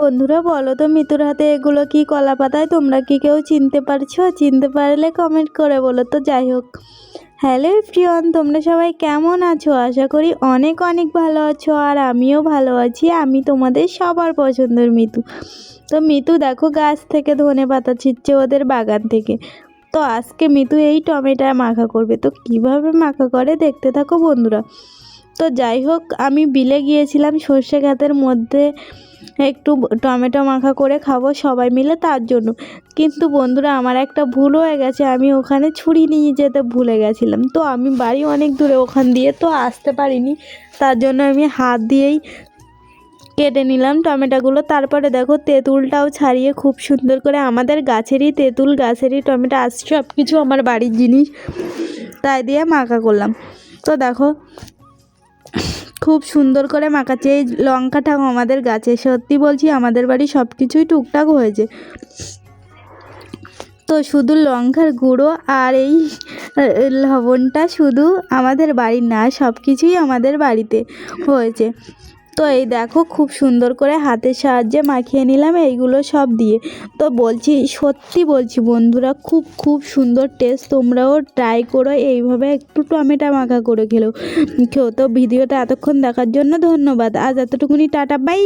বন্ধুরা বলো তো মিতুর হাতে এগুলো কি কলা পাতায়? তোমরা কি কেউ চিনতে পারছো? চিনতে পারলে কমেন্ট করে বলো। তো যাই হোক, হ্যালো এভরিওয়ান, তোমরা সবাই কেমন আছো? আশা করি অনেক অনেক ভালো আছো, আর আমিও ভালো আছি। আমি তোমাদের সবার পছন্দের মিতু। তো মিতু দেখো গাছ থেকে ধনে পাতা ছিঁড়ছে ওদের বাগান থেকে। তো আজকে মিতু এই টমেটো মাখা করবে। তো কিভাবে মাখা করে দেখতে থাকো বন্ধুরা। তো যাই হোক, আমি বিলে গিয়েছিলাম সর্ষে ক্ষেতের মধ্যে একটু টমেটো মাখা করে খাবো সবাই মিলে, তার জন্য। কিন্তু বন্ধুরা আমার একটা ভুল হয়ে গেছে, আমি ওখানে ছুরি নিয়ে যেতে ভুলে গেছিলাম। তো আমি বাড়ি অনেক দূরে, ওখান দিয়ে তো আসতে পারিনি, তার জন্য আমি হাত দিয়েই কেটে নিলাম টমেটোগুলো। তারপরে দেখো তেঁতুলটাও ছাড়িয়ে খুব সুন্দর করে, আমাদের গাছেরই তেঁতুল, গাছেরই টমেটো, আজ সব কিছু আমার বাড়ির জিনিস, তাই দিয়ে মাখা করলাম। তো দেখো খুব সুন্দর করে মাখাচ্ছে। এই লঙ্কাটাও আমাদের গাছে, সত্যি বলছি আমাদের বাড়ি সব কিছুই টুকটাক হয়েছে। তো শুধু লঙ্কার গুঁড়ো আর এই লবণটা শুধু আমাদের বাড়ির না, সব কিছুই আমাদের বাড়িতে হয়েছে। তো এই দেখো খুব সুন্দর করে হাতের সাহায্যে মাখিয়ে নিলাম এইগুলো সব দিয়ে। তো বলছি, সত্যি বলছি বন্ধুরা, খুব খুব সুন্দর টেস্ট। তোমরাও ট্রাই করো এইভাবে একটু টমেটো মাখা করে খেও। তো ভিডিওটা এতক্ষণ দেখার জন্য ধন্যবাদ। আজ এতটুকুনি, টাটা, বাই।